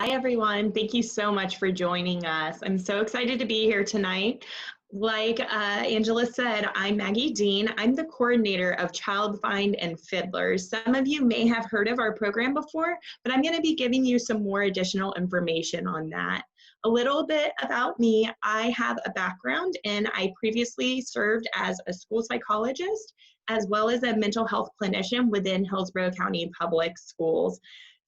Hi, everyone. Thank you so much for joining us. I'm so excited to be here tonight. Like Angela said, I'm Maggie Dean. I'm the coordinator of Child Find and Fiddlers. Some of you may have heard of our program before, but I'm going to be giving you some more additional information on that. A little bit about me. I have a background and I previously served as a school psychologist as well as a mental health clinician within Hillsborough County Public Schools.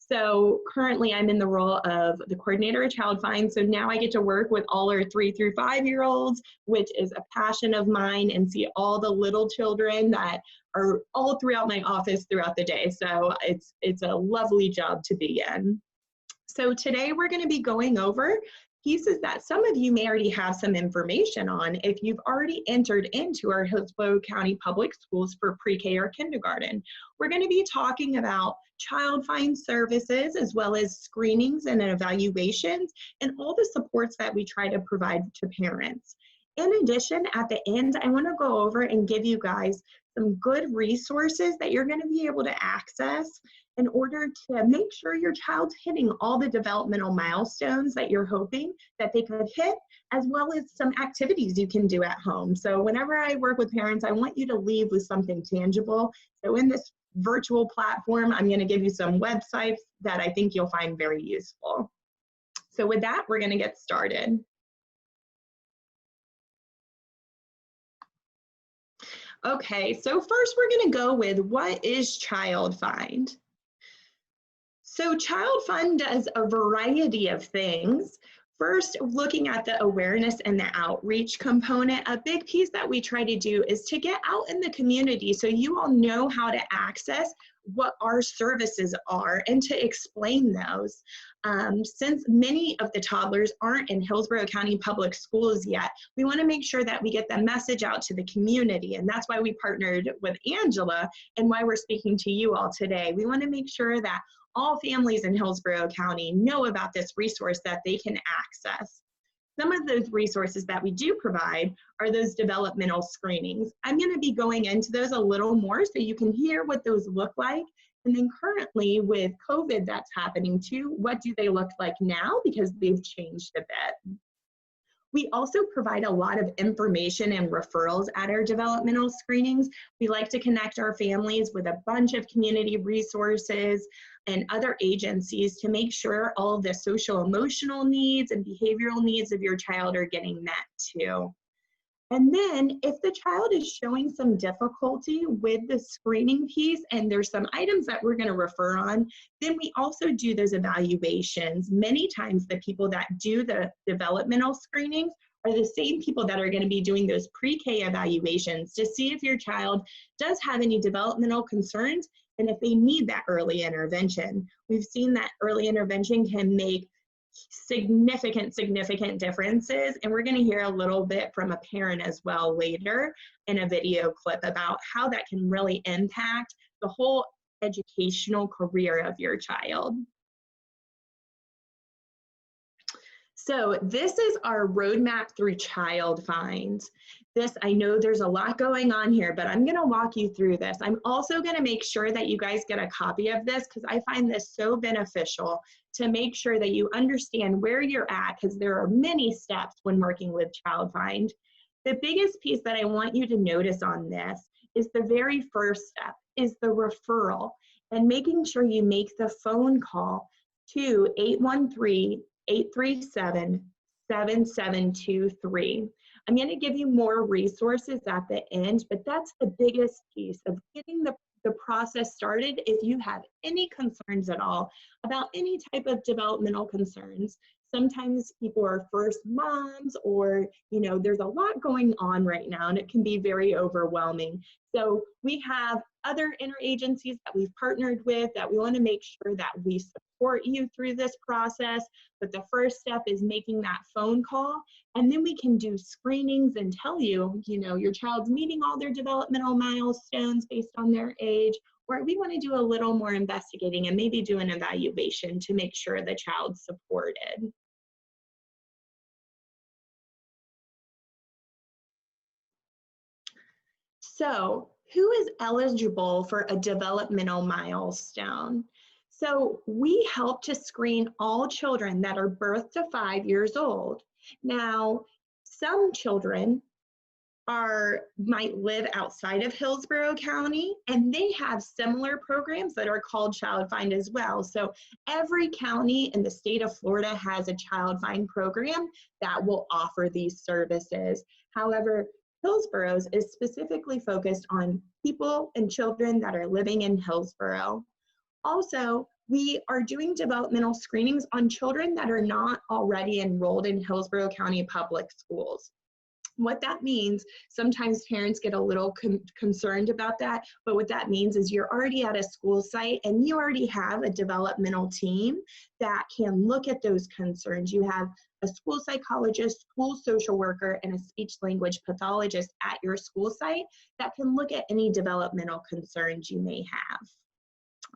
So currently I'm in the role of the coordinator of Child Find. So now I get to work with all our 3 through 5-year-olds, which is a passion of mine, and see all the little children that are all throughout my office throughout the day. So it's a lovely job to be in. So today we're going to be going over pieces that some of you may already have some information on if you've already entered into our Hillsborough County Public Schools for pre-K or kindergarten. We're going to be talking about Child Find services as well as screenings and evaluations and all the supports that we try to provide to parents. In addition, at the end, I want to go over and give you guys some good resources that you're going to be able to access in order to make sure your child's hitting all the developmental milestones that you're hoping that they could hit, as well as some activities you can do at home. So whenever I work with parents, I want you to leave with something tangible. So in this virtual platform, I'm going to give you some websites that I think you'll find very useful. So with that, we're going to get started. Okay, so first we're going to go with what is Child Find? So Child Find does a variety of things. First, looking at the awareness and the outreach component, a big piece that we try to do is to get out in the community so you all know how to access what our services are and to explain those. Since many of the toddlers aren't in Hillsborough County Public Schools yet, we want to make sure that we get the message out to the community, and that's why we partnered with Angela and why we're speaking to you all today. We want to make sure that all families in Hillsborough County know about this resource that they can access. Some of those resources that we do provide are those developmental screenings. I'm going to be going into those a little more so you can hear what those look like. And then currently with COVID that's happening too, what do they look like now? Because they've changed a bit. We also provide a lot of information and referrals at our developmental screenings. We like to connect our families with a bunch of community resources and other agencies to make sure all of the social emotional needs and behavioral needs of your child are getting met too. And then if the child is showing some difficulty with the screening piece and there's some items that we're going to refer on, then we also do those evaluations. Many times the people that do the developmental screenings are the same people that are going to be doing those pre-K evaluations to see if your child does have any developmental concerns and if they need that early intervention. We've seen that early intervention can make significant differences, and we're going to hear a little bit from a parent as well later in a video clip about how that can really impact the whole educational career of your child. So this is our roadmap through Child Find. This, I know there's a lot going on here, but I'm going to walk you through this. I'm also going to make sure that you guys get a copy of this because I find this so beneficial to make sure that you understand where you're at, because there are many steps when working with Child Find. The biggest piece that I want you to notice on this is the very first step is the referral and making sure you make the phone call to 813-837-7723. I'm going to give you more resources at the end, but that's the biggest piece of getting the process started. If you have any concerns at all about any type of developmental concerns, sometimes people are first moms or, you know, there's a lot going on right now and it can be very overwhelming. So we have other interagencies that we've partnered with that we want to make sure that we support you through this process. But the first step is making that phone call, and then we can do screenings and tell you, you know, your child's meeting all their developmental milestones based on their age, or we want to do a little more investigating and maybe do an evaluation to make sure the child's supported. So who is eligible for a developmental milestone? So we help to screen all children that are birth to 5 years old. Now, some children might live outside of Hillsborough County, and they have similar programs that are called Child Find as well. So every county in the state of Florida has a Child Find program that will offer these services. However, Hillsborough's is specifically focused on people and children that are living in Hillsborough. Also, we are doing developmental screenings on children that are not already enrolled in Hillsborough County Public Schools. What that means, sometimes parents get a little concerned about that, but what that means is you're already at a school site and you already have a developmental team that can look at those concerns. You have a school psychologist, school social worker, and a speech language pathologist at your school site that can look at any developmental concerns you may have.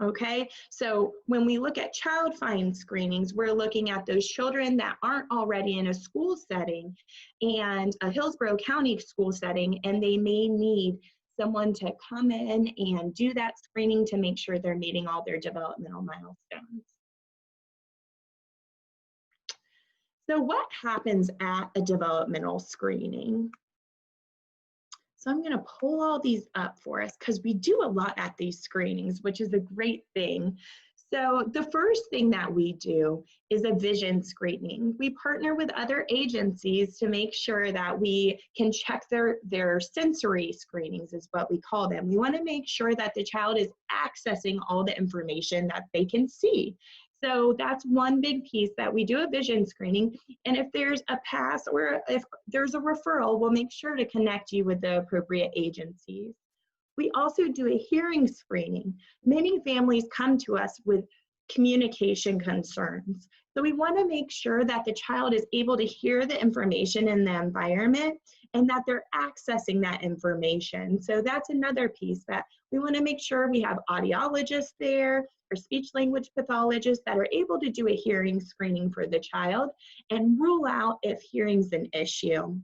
Okay, so when we look at Child Find screenings, we're looking at those children that aren't already in a school setting and a Hillsborough County school setting, and they may need someone to come in and do that screening to make sure they're meeting all their developmental milestones. So what happens at a developmental screening? So I'm going to pull all these up for us because we do a lot at these screenings, which is a great thing. So the first thing that we do is a vision screening. We partner with other agencies to make sure that we can check their sensory screenings is what we call them. We want to make sure that the child is accessing all the information that they can see. So that's one big piece that we do a vision screening. And if there's a pass or if there's a referral, we'll make sure to connect you with the appropriate agencies. We also do a hearing screening. Many families come to us with communication concerns. So we want to make sure that the child is able to hear the information in the environment and that they're accessing that information. So that's another piece that we want to make sure we have audiologists there or speech language pathologists that are able to do a hearing screening for the child and rule out if hearing's an issue.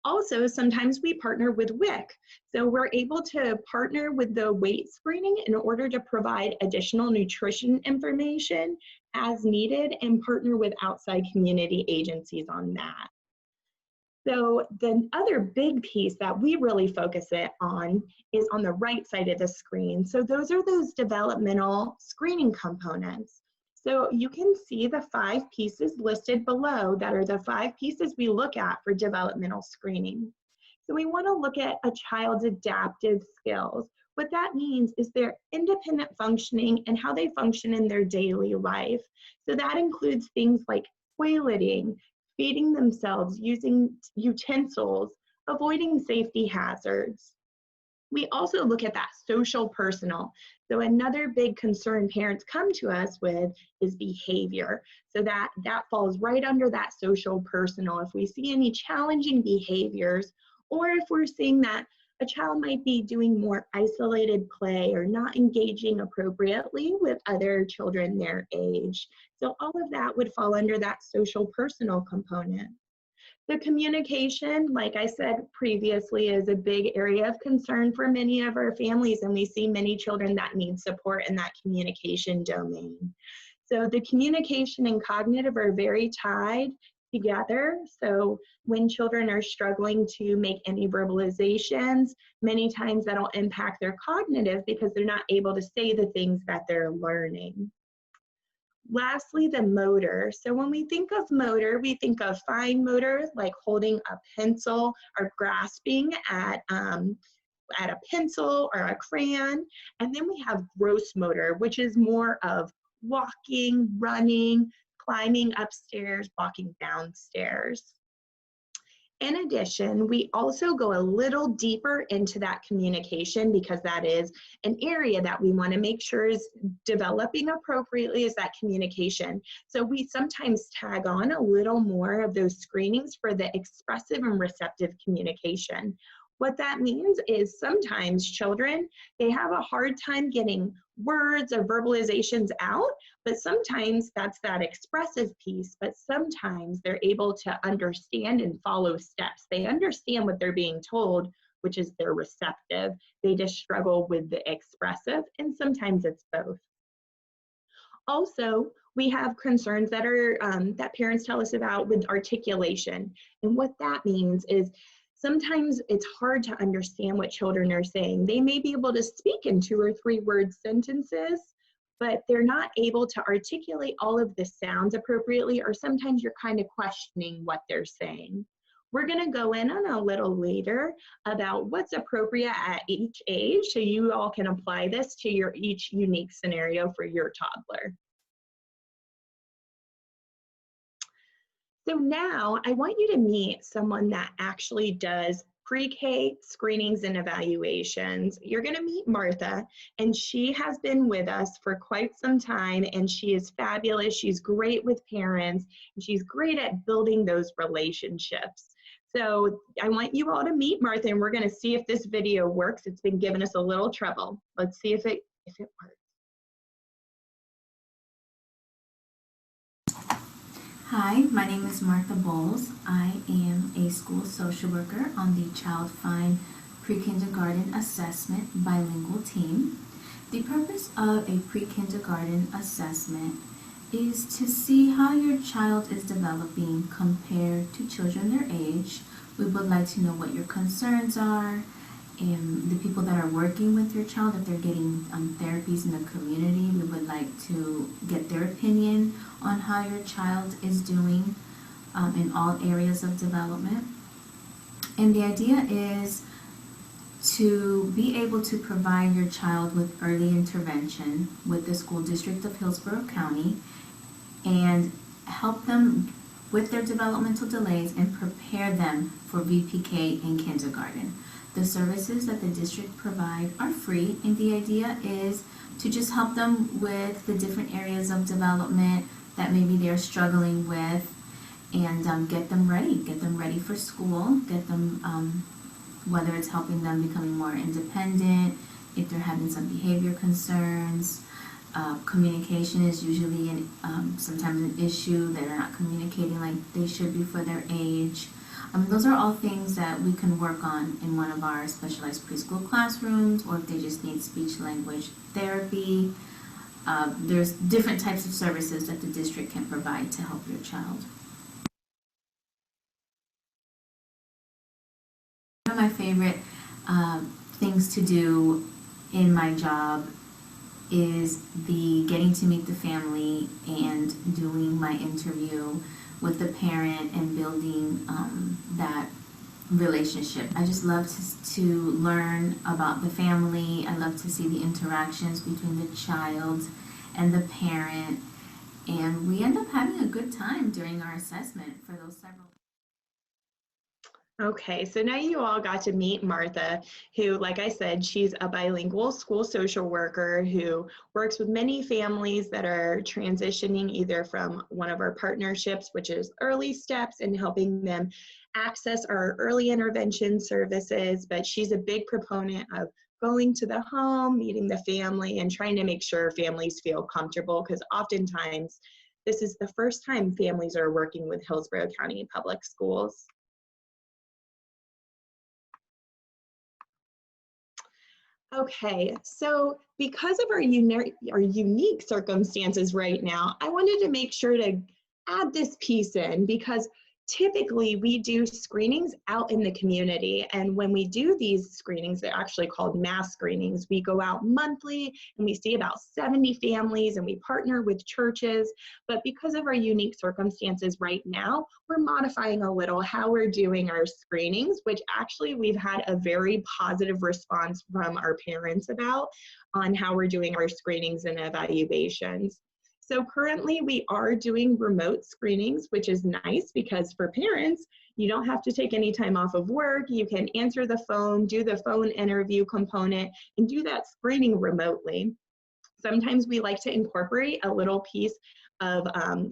Also, sometimes we partner with WIC. So we're able to partner with the weight screening in order to provide additional nutrition information as needed and partner with outside community agencies on that. So the other big piece that we really focus it on is on the right side of the screen. So those are those developmental screening components. So you can see the 5 pieces listed below that are the 5 pieces we look at for developmental screening. So we want to look at a child's adaptive skills. What that means is their independent functioning and how they function in their daily life. So that includes things like toileting, feeding themselves, using utensils, avoiding safety hazards. We also look at that social personal. So another big concern parents come to us with is behavior. So that falls right under that social personal. If we see any challenging behaviors, or if we're seeing that a child might be doing more isolated play or not engaging appropriately with other children their age. So all of that would fall under that social personal component. The communication, like I said previously, is a big area of concern for many of our families, and we see many children that need support in that communication domain. So the communication and cognitive are very tied together. So when children are struggling to make any verbalizations, many times that'll impact their cognitive because they're not able to say the things that they're learning. Lastly, the motor. So when we think of motor, we think of fine motor, like holding a pencil or grasping at a pencil or a crayon. And then we have gross motor, which is more of walking, running, climbing upstairs, walking downstairs. In addition, we also go a little deeper into that communication because that is an area that we want to make sure is developing appropriately is that communication. So we sometimes tag on a little more of those screenings for the expressive and receptive communication. What that means is sometimes children, they have a hard time getting words or verbalizations out, but sometimes that's that expressive piece, but sometimes they're able to understand and follow steps. They understand what they're being told, which is they're receptive. They just struggle with the expressive, and sometimes it's both. Also, we have concerns that are that parents tell us about with articulation. And what that means is sometimes it's hard to understand what children are saying. They may be able to speak in 2 or 3 word sentences, but they're not able to articulate all of the sounds appropriately, or sometimes you're kind of questioning what they're saying. We're going to go in on a little later about what's appropriate at each age, so you all can apply this to your each unique scenario for your toddler. So now I want you to meet someone that actually does pre-K screenings and evaluations. You're going to meet Martha, and she has been with us for quite some time, and she is fabulous. She's great with parents, and she's great at building those relationships. So I want you all to meet Martha, and we're going to see if this video works. It's been giving us a little trouble. Let's see if it works. Hi, my name is Martha Bowles. I am a school social worker on the Child Find Pre-Kindergarten Assessment bilingual team. The purpose of a pre-kindergarten assessment is to see how your child is developing compared to children their age. We would like to know what your concerns are, and the people that are working with your child, if they're getting therapies in the community, we would like to get their opinion on how your child is doing in all areas of development. And the idea is to be able to provide your child with early intervention with the School District of Hillsborough County and help them with their developmental delays and prepare them for VPK in kindergarten. The services that the district provide are free, and the idea is to just help them with the different areas of development that maybe they're struggling with, and get them ready for school, get them, whether it's helping them becoming more independent, if they're having some behavior concerns. Communication is usually sometimes an issue. They're not communicating like they should be for their age. Those are all things that we can work on in one of our specialized preschool classrooms, or if they just need speech-language therapy. There's different types of services that the district can provide to help your child. One of my favorite things to do in my job is the getting to meet the family and doing my interview with the parent and building that relationship. I just love to learn about the family. I love to see the interactions between the child and the parent, and we end up having a good time during our assessment for those several. Okay, so now you all got to meet Martha, who, like I said, she's a bilingual school social worker who works with many families that are transitioning either from one of our partnerships, which is Early Steps, and helping them access our early intervention services. But she's a big proponent of going to the home, meeting the family, and trying to make sure families feel comfortable, because oftentimes this is the first time families are working with Hillsborough County Public Schools. Okay, so because of our unique circumstances right now, I wanted to make sure to add this piece in, because typically we do screenings out in the community, and when we do these screenings, they're actually called mass screenings. We go out monthly and we see about 70 families, and we partner with churches. But because of our unique circumstances right now, we're modifying a little how we're doing our screenings, which actually we've had a very positive response from our parents about on how we're doing our screenings and evaluations. So currently we are doing remote screenings, which is nice because for parents, you don't have to take any time off of work. You can answer the phone, do the phone interview component, and do that screening remotely. Sometimes we like to incorporate a little piece of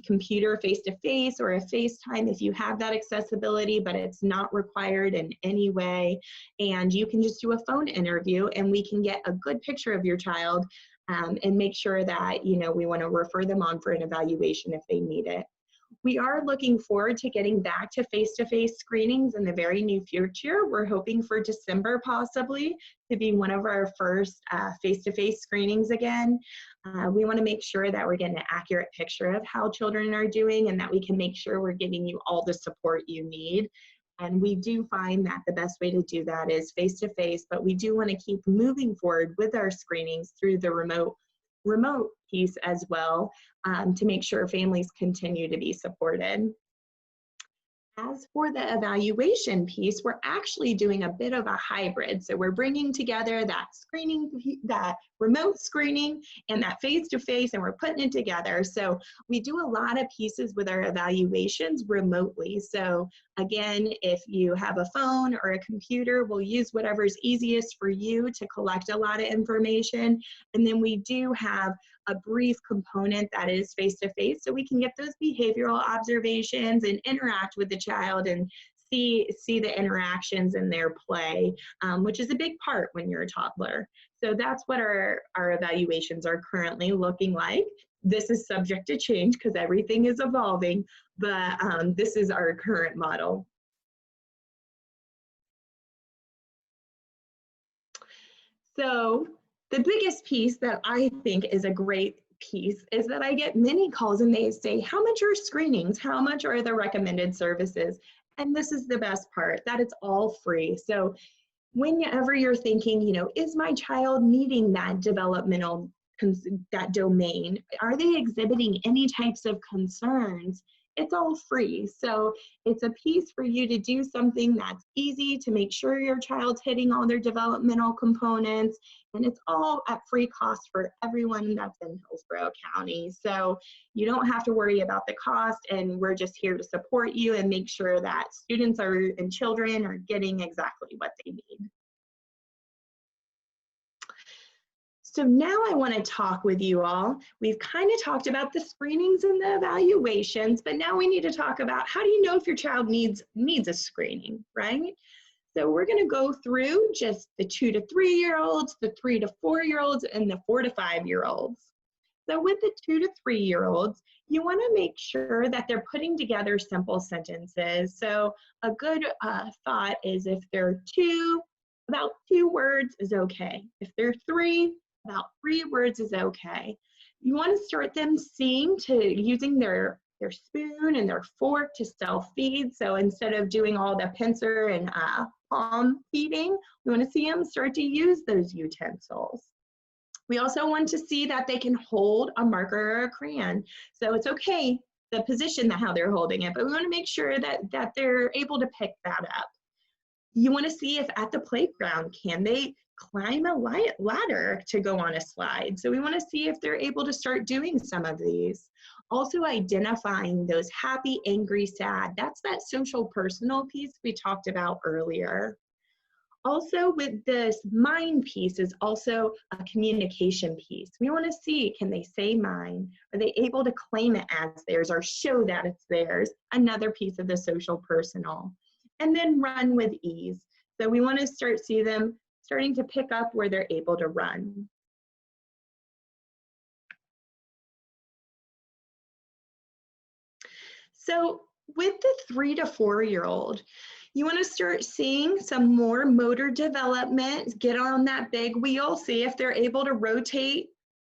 computer face-to-face or a FaceTime if you have that accessibility, but it's not required in any way. And you can just do a phone interview, and we can get a good picture of your child and make sure that, you know, we want to refer them on for an evaluation if they need it. We are looking forward to getting back to face-to-face screenings in the very near future. We're hoping for December possibly to be one of our first face-to-face screenings again. We want to make sure that we're getting an accurate picture of how children are doing and that we can make sure we're giving you all the support you need. And we do find that the best way to do that is face-to-face, but we do want to keep moving forward with our screenings through the remote piece as well, to make sure families continue to be supported. As for the evaluation piece, we're actually doing a bit of a hybrid. So we're bringing together that screening, that remote screening and that face-to-face, and we're putting it together. So we do a lot of pieces with our evaluations remotely. So again, if you have a phone or a computer, we'll use whatever's easiest for you to collect a lot of information. And then we do have a brief component that is face-to-face, so we can get those behavioral observations and interact with the child and see the interactions in their play, which is a big part when you're a toddler. So that's what our evaluations are currently looking like. This is subject to change because everything is evolving, but this is our current model. So the biggest piece that I think is a great piece is that I get many calls and they say, how much are screenings? How much are the recommended services? And this is the best part, that it's all free. So whenever you're thinking, you know, is my child meeting that developmental, that domain? Are they exhibiting any types of concerns? It's all free. So it's a piece for you to do something that's easy to make sure your child's hitting all their developmental components, and it's all at free cost for everyone that's in Hillsborough County. So you don't have to worry about the cost, and we're just here to support you and make sure that students and children are getting exactly what they need. So now I want to talk with you all. We've kind of talked about the screenings and the evaluations, but now we need to talk about how do you know if your child needs a screening, right? So we're going to go through just the 2 to 3-year-olds, the 3 to 4-year-olds, and the 4 to 5-year-olds. So with the 2 to 3-year-olds, you want to make sure that they're putting together simple sentences. So a good thought is if they're 2, about 2 words is okay. If they're 3, about 3 words is okay. You want to start them using their spoon and their fork to self-feed. So instead of doing all the pincer and palm feeding, we want to see them start to use those utensils. We also want to see that they can hold a marker or a crayon. So it's okay, the position, how they're holding it, but we want to make sure that they're able to pick that up. You want to see if at the playground, can they climb a ladder to go on a slide? So we want to see if they're able to start doing some of these. Also identifying those happy, angry, sad. That's that social personal piece we talked about earlier. Also with this mind piece is also a communication piece. We want to see, can they say mine? Are they able to claim it as theirs or show that it's theirs? Another piece of the social personal. And then run with ease. So we want to see them starting to pick up where they're able to run. So with the 3 to 4-year-old, you want to start seeing some more motor development, get on that big wheel, see if they're able to rotate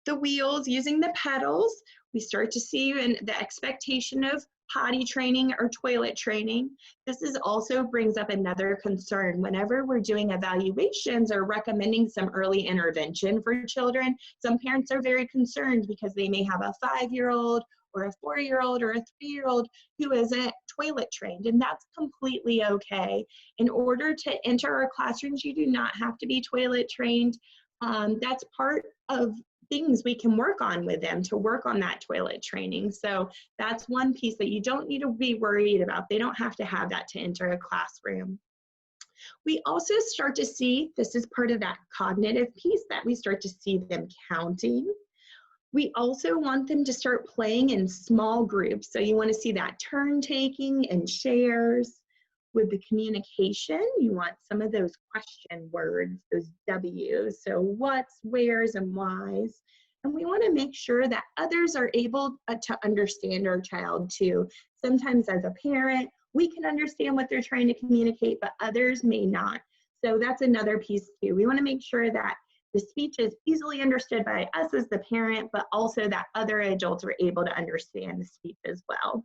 the wheels using the pedals. We start to see the expectation of potty training or toilet training. This also brings up another concern. Whenever we're doing evaluations or recommending some early intervention for children, some parents are very concerned because they may have a 5-year-old or a 4-year-old or a 3-year-old who isn't toilet trained, and that's completely okay. In order to enter our classrooms, you do not have to be toilet trained. That's part of things we can work on with them to work on that toilet training. So that's one piece that you don't need to be worried about. They don't have to have that to enter a classroom. We also start to see, this is part of that cognitive piece, that we start to see them counting. We also want them to start playing in small groups. So you want to see that turn taking and shares. With the communication, you want some of those question words, those W's. So what's, where's, and why's. And we want to make sure that others are able to understand our child too. Sometimes as a parent, we can understand what they're trying to communicate, but others may not. So that's another piece too. We want to make sure that the speech is easily understood by us as the parent, but also that other adults are able to understand the speech as well.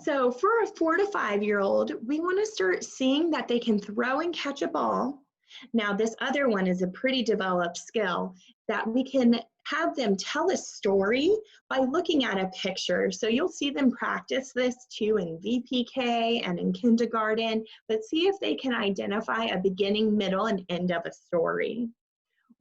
So for a 4 to 5-year-old, we want to start seeing that they can throw and catch a ball. Now, this other one is a pretty developed skill that we can have them tell a story by looking at a picture. So you'll see them practice this too in VPK and in kindergarten, but see if they can identify a beginning, middle, and end of a story.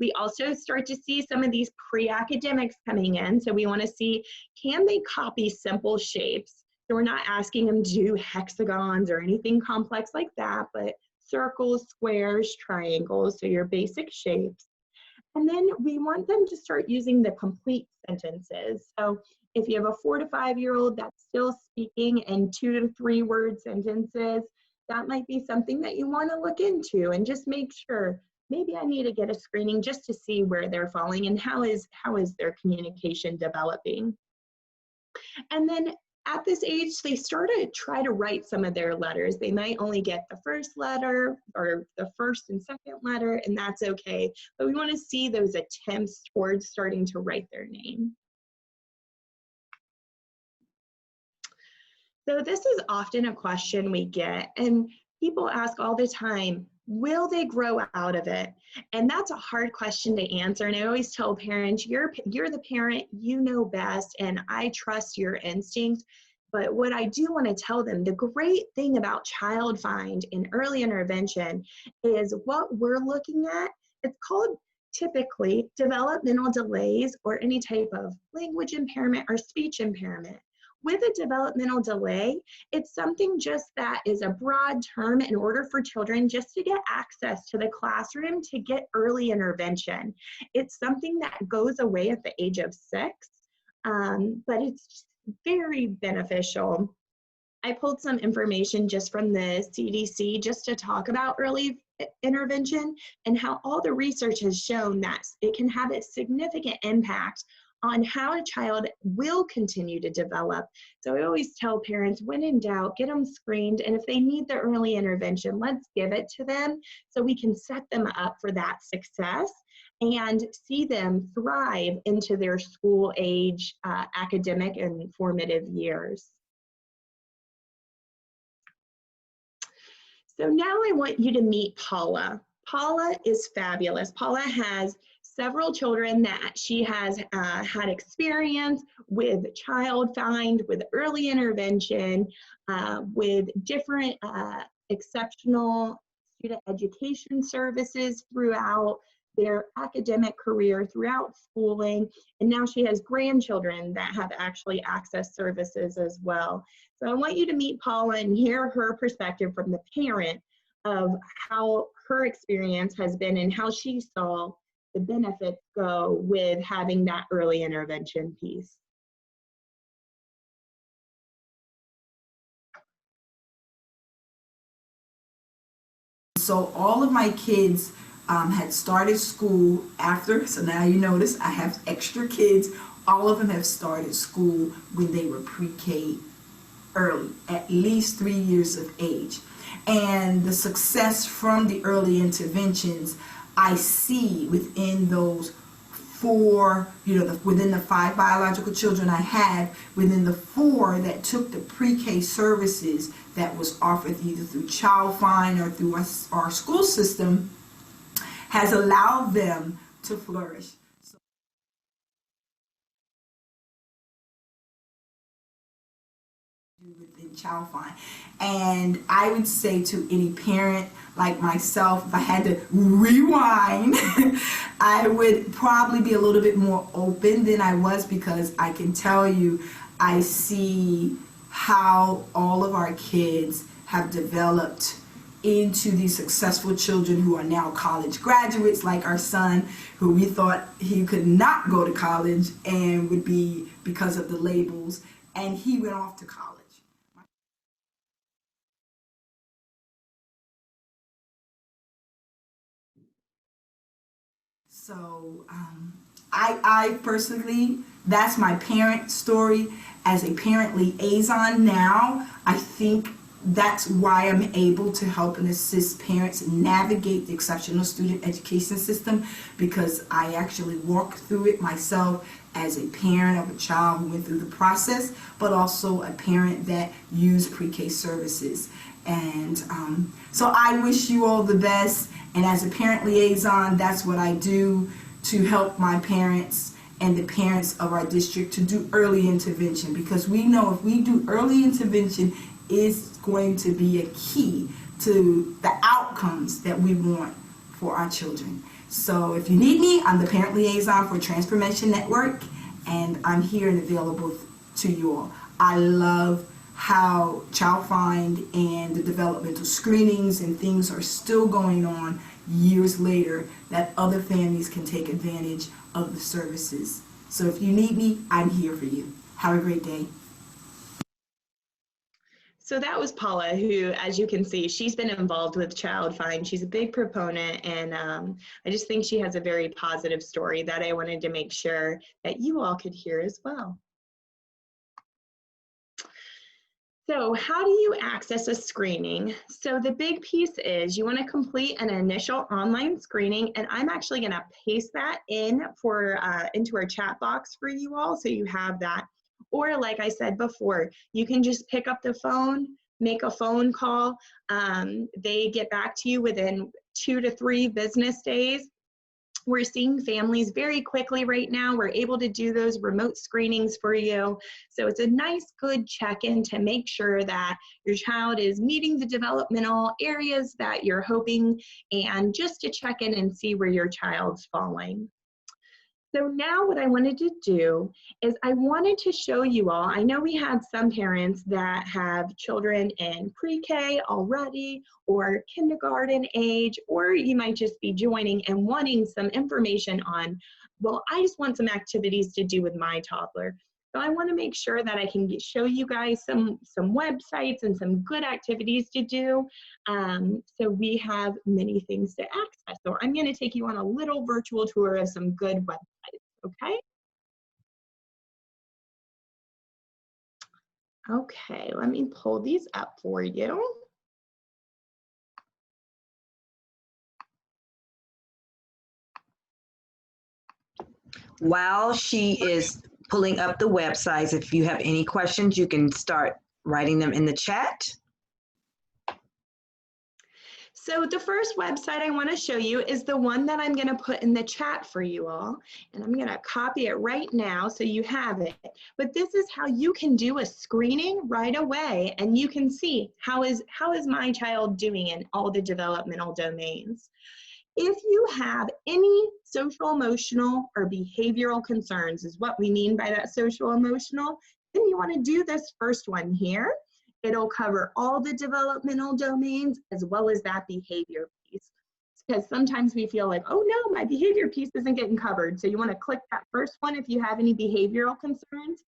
We also start to see some of these pre-academics coming in. So we want to see, can they copy simple shapes? So we're not asking them to do hexagons or anything complex like that, but circles, squares, triangles, so your basic shapes. And then we want them to start using the complete sentences. So if you have a 4 to 5-year-old that's still speaking in 2 to 3 word sentences, that might be something that you want to look into and just make sure, maybe I need to get a screening just to see where they're falling and how is their communication developing. And then at this age, they start to try to write some of their letters. They might only get the first letter or the first and second letter, and that's okay. But we want to see those attempts towards starting to write their name. So this is often a question we get, and people ask all the time, will they grow out of it? And that's a hard question to answer. And I always tell parents, you're the parent, you know best, and I trust your instincts. But what I do want to tell them, the great thing about Child Find in early intervention is what we're looking at. It's called typically developmental delays or any type of language impairment or speech impairment. With a developmental delay, it's something just that is a broad term in order for children just to get access to the classroom to get early intervention. It's something that goes away at the age of 6, but it's very beneficial. I pulled some information just from the CDC just to talk about early intervention and how all the research has shown that it can have a significant impact on how a child will continue to develop. So I always tell parents, when in doubt, get them screened, and if they need the early intervention, let's give it to them so we can set them up for that success and see them thrive into their school age academic and formative years. So now I want you to meet Paula. Paula is fabulous. Paula has several children that she has had experience with Child Find, with early intervention, with different exceptional student education services throughout their academic career, throughout schooling, and now she has grandchildren that have actually accessed services as well. So I want you to meet Paula and hear her perspective from the parent of how her experience has been and how she saw the benefits go with having that early intervention piece. So all of my kids had started school after, so now you notice I have extra kids. All of them have started school when they were pre-K early, at least 3 years of age. And the success from the early interventions I see within those 4, within the 5 biological children I had, within the 4 that took the pre-K services that was offered either through Child Find or through our school system, has allowed them to flourish. Within Child Find. And I would say to any parent like myself, if I had to rewind, I would probably be a little bit more open than I was, because I can tell you, I see how all of our kids have developed into these successful children who are now college graduates, like our son, who we thought he could not go to college and would be because of the labels, and he went off to college. So I personally, that's my parent story. As a parent liaison now, I think that's why I'm able to help and assist parents navigate the exceptional student education system, because I actually walked through it myself as a parent of a child who went through the process, but also a parent that used pre-K services. And so I wish you all the best. And as a parent liaison, that's what I do to help my parents and the parents of our district to do early intervention, because we know if we do early intervention, is going to be a key to the outcomes that we want for our children. So if you need me, I'm the parent liaison for Transformation Network, and I'm here and available to you all. I love how Child Find and the developmental screenings and things are still going on years later, that other families can take advantage of the services. So if you need me, I'm here for you. Have a great day. So that was Paula, who, as you can see, she's been involved with Child Find. She's a big proponent, and I just think she has a very positive story that I wanted to make sure that you all could hear as well. So how do you access a screening? So the big piece is you want to complete an initial online screening, and I'm actually going to paste that in for into our chat box for you all, so you have that. Or like I said before, you can just pick up the phone, make a phone call. They get back to you within 2 to 3 business days. We're seeing families very quickly right now. We're able to do those remote screenings for you. So it's a nice, good check-in to make sure that your child is meeting the developmental areas that you're hoping, and just to check in and see where your child's falling. So now what I wanted to do is I wanted to show you all, I know we had some parents that have children in pre-K already, or kindergarten age, or you might just be joining and wanting some information on, well, I just want some activities to do with my toddler. So I want to make sure that I can show you guys some websites and some good activities to do. So we have many things to access. So I'm going to take you on a little virtual tour of some good websites, okay? Okay, let me pull these up for you. While she is pulling up the websites, if you have any questions, you can start writing them in the chat. So the first website I want to show you is the one that I'm going to put in the chat for you all. And I'm going to copy it right now so you have it. But this is how you can do a screening right away, and you can see how is my child doing in all the developmental domains. If you have any social, emotional, or behavioral concerns, is what we mean by that social, emotional, then you want to do this first one here. It'll cover all the developmental domains as well as that behavior piece. Because sometimes we feel like, oh no, my behavior piece isn't getting covered. So you want to click that first one if you have any behavioral concerns.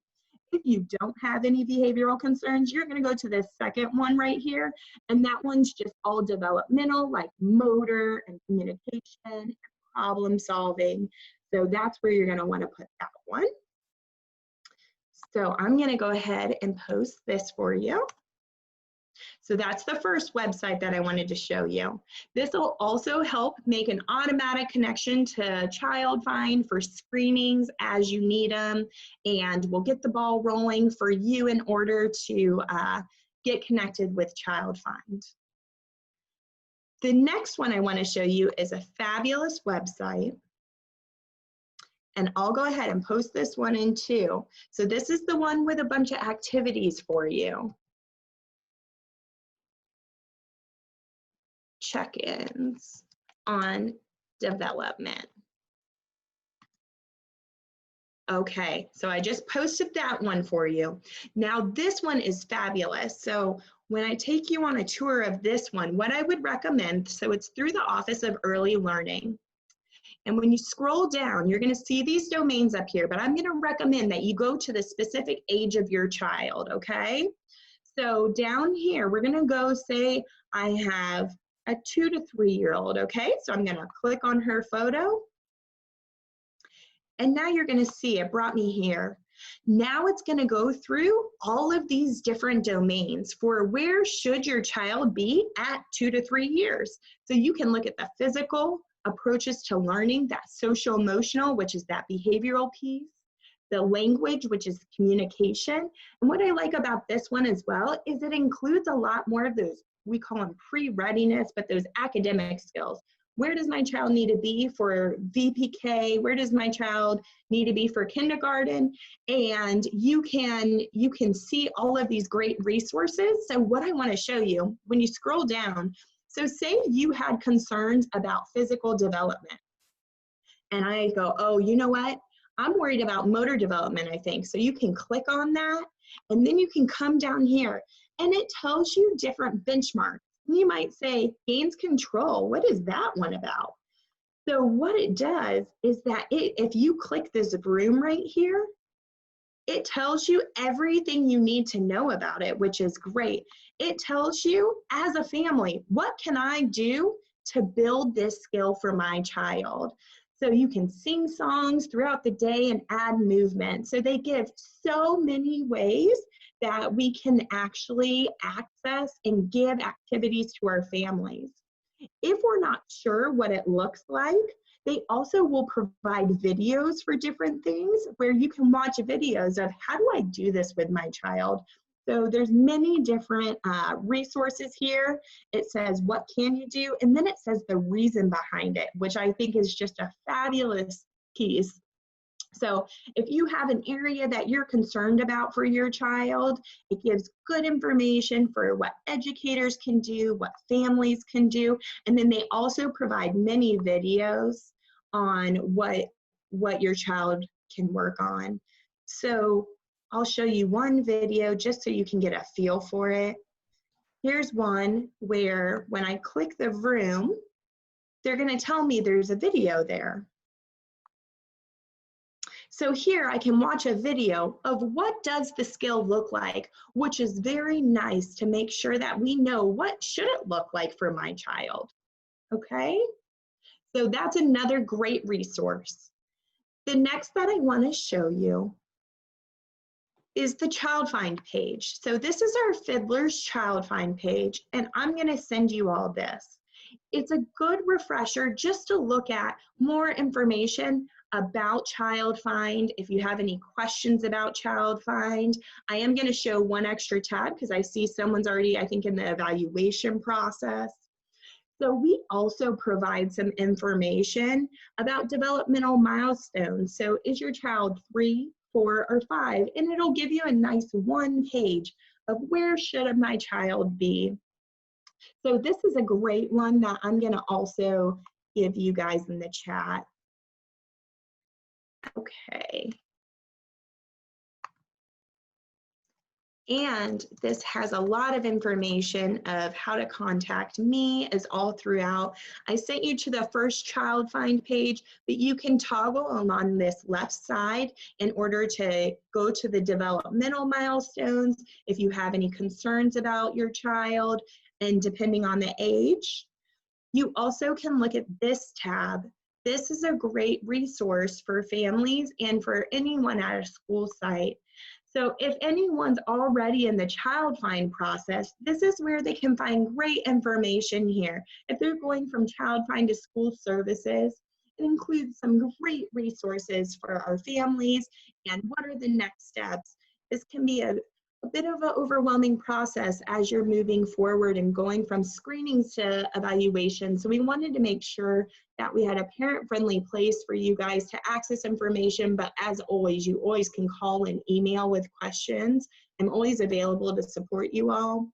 If you don't have any behavioral concerns, you're going to go to this second one right here, and that one's just all developmental, like motor and communication and problem solving. So that's where you're going to want to put that one. So I'm going to go ahead and post this for you. So that's the first website that I wanted to show you. This will also help make an automatic connection to Child Find for screenings as you need them, and we'll get the ball rolling for you in order to get connected with Child Find. The next one I want to show you is a fabulous website, and I'll go ahead and post this one in too. So this is the one with a bunch of activities for you. Check-ins on development. Okay, so I just posted that one for you. Now this one is fabulous. So when I take you on a tour of this one, what I would recommend, so it's through the Office of Early Learning. And when you scroll down, you're going to see these domains up here, but I'm going to recommend that you go to the specific age of your child, okay? So down here, we're going to go say I have a 2 to 3 year old, okay? So I'm going to click on her photo. And now you're going to see it brought me here. Now it's going to go through all of these different domains for where should your child be at 2 to 3 years. So you can look at the physical approaches to learning, that social emotional, which is that behavioral piece, the language, which is communication. And what I like about this one as well is it includes a lot more of those, we call them pre-readiness, but those academic skills. Where does my child need to be for VPK? Where does my child need to be for kindergarten? And you can see all of these great resources. So what I want to show you, when you scroll down, so say you had concerns about physical development. And I go, oh, you know what? I'm worried about motor development, I think. So you can click on that, and then you can come down here, and it tells you different benchmarks. You might say, gains control, what is that one about? So what it does is that if you click this broom right here, it tells you everything you need to know about it, which is great. It tells you, as a family, what can I do to build this skill for my child? So you can sing songs throughout the day and add movement. So they give so many ways that we can actually access and give activities to our families. If we're not sure what it looks like, they also will provide videos for different things where you can watch videos of how do I do this with my child. So there's many different resources here. It says, what can you do? And then it says the reason behind it, which I think is just a fabulous piece. So if you have an area that you're concerned about for your child, it gives good information for what educators can do, what families can do, and then they also provide many videos on what your child can work on. So I'll show you one video just so you can get a feel for it. Here's one where when I click the room, they're going to tell me there's a video there. So here I can watch a video of what does the skill look like, which is very nice to make sure that we know what should it look like for my child, okay? So that's another great resource. The next that I want to show you is the Child Find page. So this is our Fiddler's Child Find page, and I'm going to send you all this. It's a good refresher just to look at more information about Child Find. If you have any questions about Child Find, I am going to show one extra tab because I see someone's already, I think, in the evaluation process. So we also provide some information about developmental milestones. So is your child 3, 4, or 5? And it'll give you a nice one page of where should my child be. So this is a great one that I'm going to also give you guys in the chat. Okay. And this has a lot of information of how to contact me is all throughout. I sent you to the first Child Find page, but you can toggle on this left side in order to go to the developmental milestones if you have any concerns about your child and depending on the age. You also can look at this tab. This is a great resource for families and for anyone at a school site. So if anyone's already in the Child Find process, this is where they can find great information here. If they're going from Child Find to school services, it includes some great resources for our families and what are the next steps. This can be a bit of an overwhelming process as you're moving forward and going from screenings to evaluation. So we wanted to make sure that we had a parent-friendly place for you guys to access information, but as always, you always can call and email with questions. I'm always available to support you all.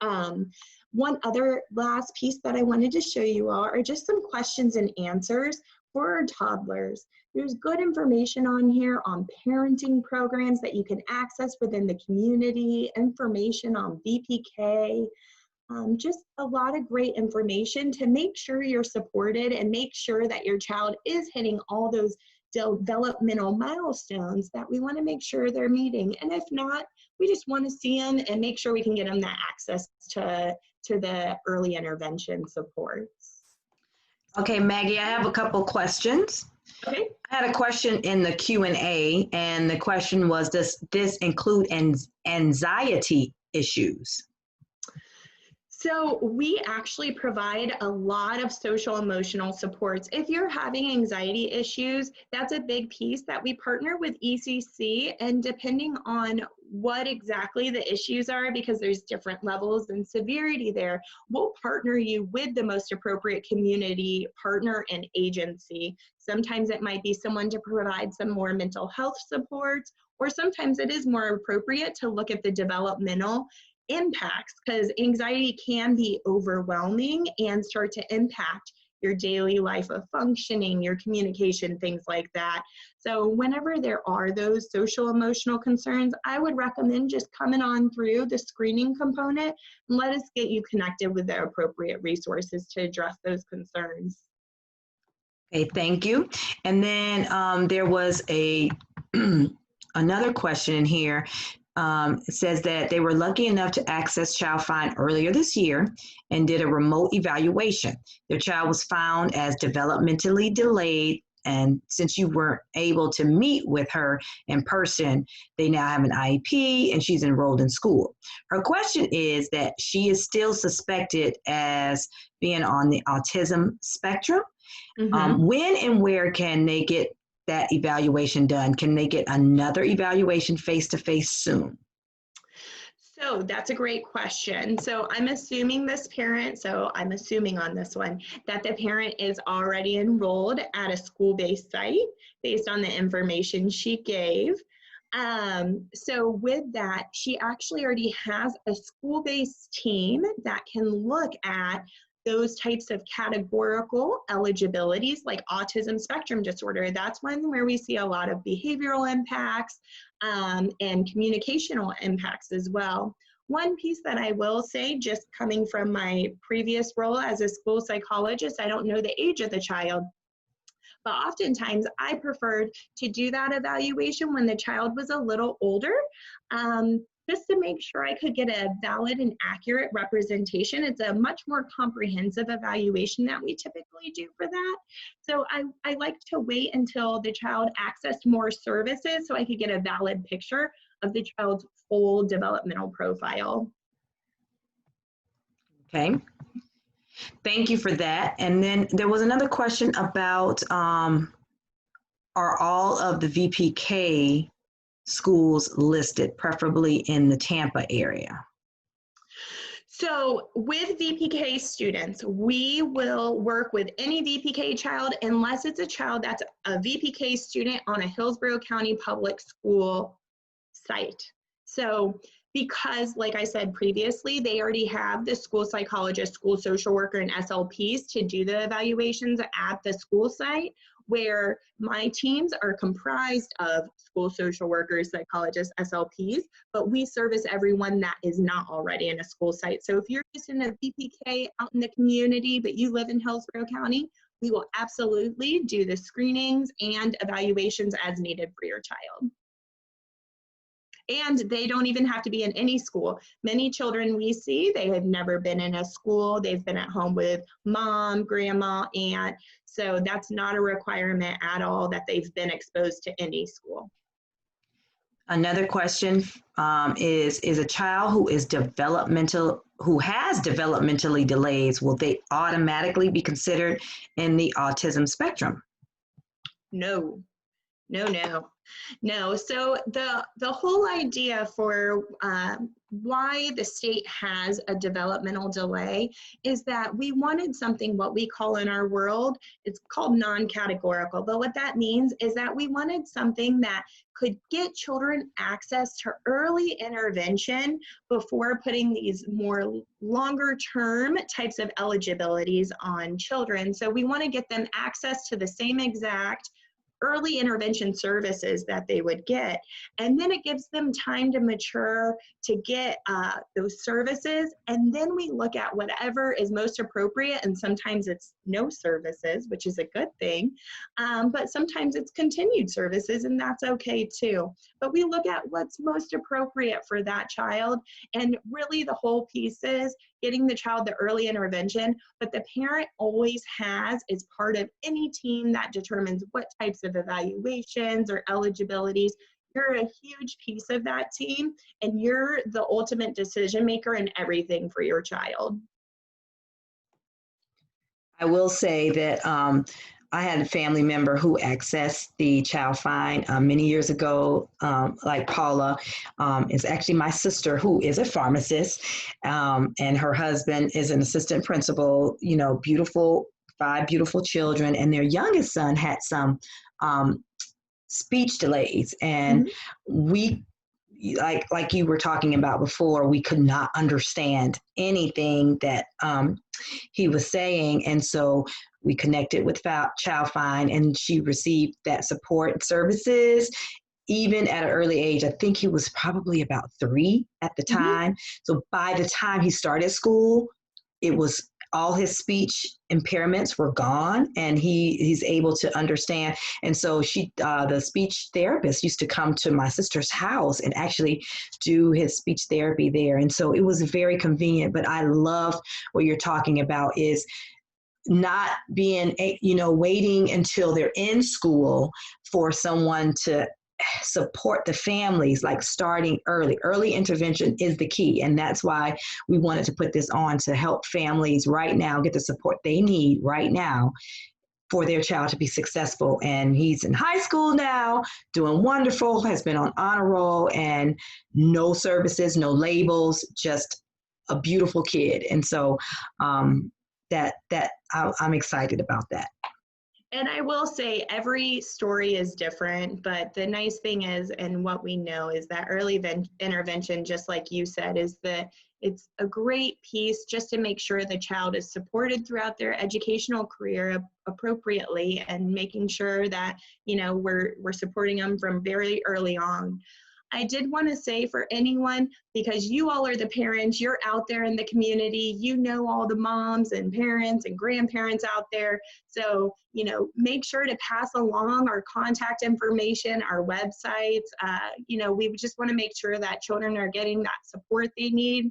One other last piece that I wanted to show you all are just some questions and answers for our toddlers. There's good information on here on parenting programs that you can access within the community, information on VPK, just a lot of great information to make sure you're supported and make sure that your child is hitting all those developmental milestones that we want to make sure they're meeting. And if not, we just want to see them and make sure we can get them that access to the early intervention supports. Okay, Maggie, I have a couple questions. Okay. I had a question in the Q&A, and the question was, does this include anxiety issues? So we actually provide a lot of social emotional supports. If you're having anxiety issues, that's a big piece that we partner with ECC, and depending on what exactly the issues are, because there's different levels and severity there, we'll partner you with the most appropriate community partner and agency. Sometimes it might be someone to provide some more mental health supports, or sometimes it is more appropriate to look at the developmental impacts, because anxiety can be overwhelming and start to impact your daily life of functioning, your communication, things like that. So whenever there are those social emotional concerns, I would recommend just coming on through the screening component and let us get you connected with the appropriate resources to address those concerns. Okay, thank you. And then there was a another question here. It says that they were lucky enough to access Child Find earlier this year and did a remote evaluation. Their child was found as developmentally delayed, and since you weren't able to meet with her in person, they now have an IEP and she's enrolled in school. Her question is that she is still suspected as being on the autism spectrum. When and where can they get that evaluation done? Can they get another evaluation face-to-face soon? So that's a great question. So I'm assuming this parent, so I'm assuming on this one, that the parent is already enrolled at a school-based site based on the information she gave. So with that, she actually already has a school-based team that can look at those types of categorical eligibilities like autism spectrum disorder. That's one where we see a lot of behavioral impacts and communicational impacts as well. One piece that I will say, just coming from my previous role as a school psychologist, I don't know the age of the child, but oftentimes I preferred to do that evaluation when the child was a little older, just to make sure I could get a valid and accurate representation. It's a much more comprehensive evaluation that we typically do for that. So I like to wait until the child accessed more services so I could get a valid picture of the child's full developmental profile. Okay. Thank you for that. And then there was another question about, are all of the VPK schools listed, preferably in the Tampa area? So with VPK students, we will work with any VPK child unless it's a child that's a VPK student on a Hillsborough County Public School site. So because, like I said previously, they already have the school psychologist, school social worker, and SLPs to do the evaluations at the school site, where my teams are comprised of school social workers, psychologists, SLPs, but we service everyone that is not already in a school site. So if you're just in a VPK out in the community, but you live in Hillsborough County, we will absolutely do the screenings and evaluations as needed for your child. And they don't even have to be in any school. Many children we see, they have never been in a school. They've been at home with mom, grandma, aunt. So that's not a requirement at all that they've been exposed to any school. Another question is a child who is who has developmentally delays, will they automatically be considered in the autism spectrum? No. So the whole idea for why the state has a developmental delay is that we wanted something, what we call in our world, it's called non-categorical. But what that means is that we wanted something that could get children access to early intervention before putting these more longer term types of eligibilities on children. So we want to get them access to the same exact early intervention services that they would get. And then it gives them time to mature, to get those services. And then we look at whatever is most appropriate. And sometimes it's no services, which is a good thing. But sometimes it's continued services, and that's okay too. But we look at what's most appropriate for that child. And really the whole piece is getting the child the early intervention, but the parent always has, is part of any team that determines what types of evaluations or eligibilities. You're a huge piece of that team, and you're the ultimate decision maker in everything for your child. I will say that I had a family member who accessed the child find many years ago, like Paula. Is actually my sister, who is a pharmacist, and her husband is an assistant principal, you know, beautiful, 5 beautiful children, and their youngest son had some speech delays, and we, like you were talking about before, we could not understand anything that he was saying, and so we connected with Child Find, and she received that support services even at an early age. I think he was probably about 3 at the time. So by the time he started school, it was all his speech impairments were gone, and he's able to understand. And so the speech therapist used to come to my sister's house and actually do his speech therapy there. And so it was very convenient. But I love what you're talking about is not being, waiting until they're in school for someone to support the families, like starting early. Early intervention is the key. And that's why we wanted to put this on, to help families right now get the support they need right now for their child to be successful. And he's in high school now, doing wonderful, has been on honor roll, and no services, no labels, just a beautiful kid. And so I'm excited about that. And I will say every story is different, but the nice thing is, and what we know is that early intervention, just like you said, it's a great piece just to make sure the child is supported throughout their educational career appropriately, and making sure that, we're supporting them from very early on. I did want to say, for anyone, because you all are the parents, you're out there in the community, you know all the moms and parents and grandparents out there. So, make sure to pass along our contact information, our websites. We just want to make sure that children are getting that support they need.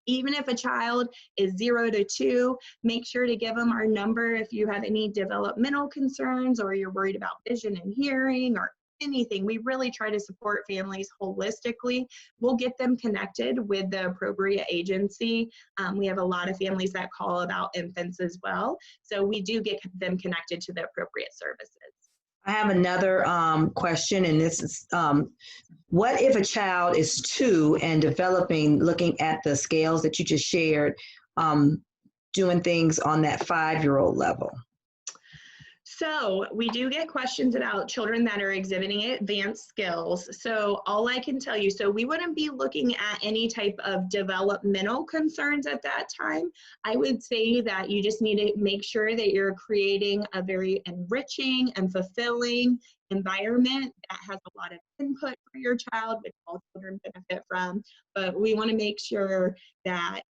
Even if a child is 0 to 2, make sure to give them our number if you have any developmental concerns, or you're worried about vision and hearing, or anything. We really try to support families holistically. We'll get them connected with the appropriate agency. We have a lot of families that call about infants as well. So we do get them connected to the appropriate services. I have another question, and this is, what if a child is 2 and developing, looking at the scales that you just shared, doing things on that 5-year-old level? So we do get questions about children that are exhibiting advanced skills. So all I can tell you, so we wouldn't be looking at any type of developmental concerns at that time. I would say that you just need to make sure that you're creating a very enriching and fulfilling environment that has a lot of input for your child, which all children benefit from. But we want to make sure that,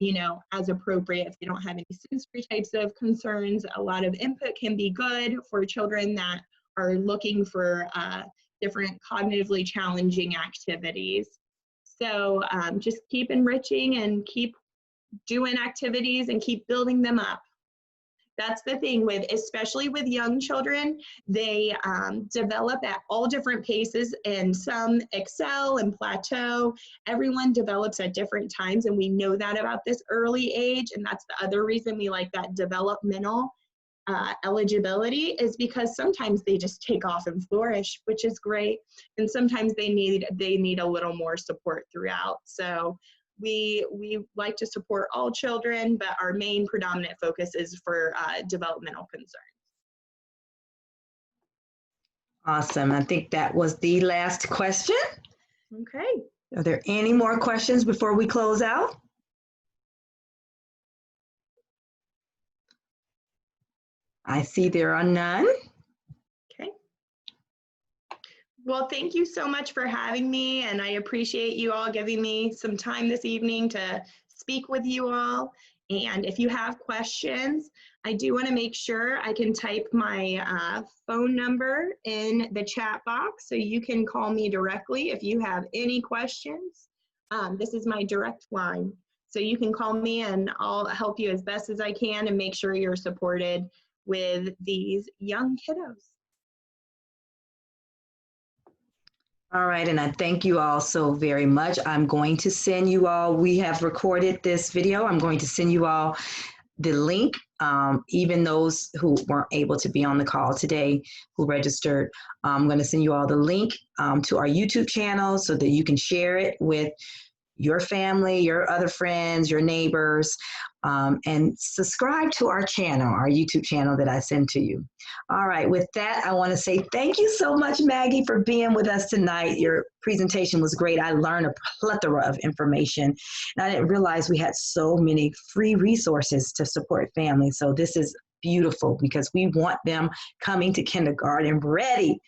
as appropriate, if you don't have any sensory types of concerns, a lot of input can be good for children that are looking for different cognitively challenging activities. So just keep enriching and keep doing activities and keep building them up. That's the thing with, especially with young children, they develop at all different paces, and some excel and plateau. Everyone develops at different times, and we know that about this early age, and that's the other reason we like that developmental eligibility, is because sometimes they just take off and flourish, which is great, and sometimes they need a little more support throughout. So we like to support all children, but our main predominant focus is for developmental concerns. Awesome. I think that was the last question. Okay. Are there any more questions before we close out? I see there are none. Okay. Well, thank you so much for having me, and I appreciate you all giving me some time this evening to speak with you all. And if you have questions, I do want to make sure I can type my phone number in the chat box, so you can call me directly if you have any questions. This is my direct line. So you can call me and I'll help you as best as I can and make sure you're supported with these young kiddos. All right, and I thank you all so very much. I'm going to send you all, we have recorded this video. I'm going to send you all the link, even those who weren't able to be on the call today, who registered. I'm going to send you all the link to our YouTube channel so that you can share it with your family, your other friends, your neighbors, and subscribe to our channel, our YouTube channel that I send to you. All right, with that, I want to say thank you so much, Maggie, for being with us tonight. Your presentation was great. I learned a plethora of information, and I didn't realize we had so many free resources to support families. So this is beautiful because we want them coming to kindergarten ready.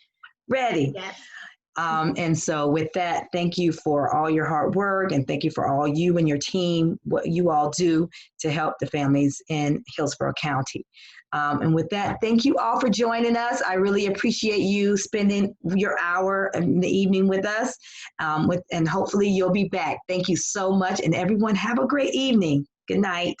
Yes. And so with that, thank you for all your hard work, and thank you for all you and your team, what you all do to help the families in Hillsborough County. And with that, thank you all for joining us. I really appreciate you spending your hour in the evening with us, and hopefully you'll be back. Thank you so much, and everyone have a great evening. Good night.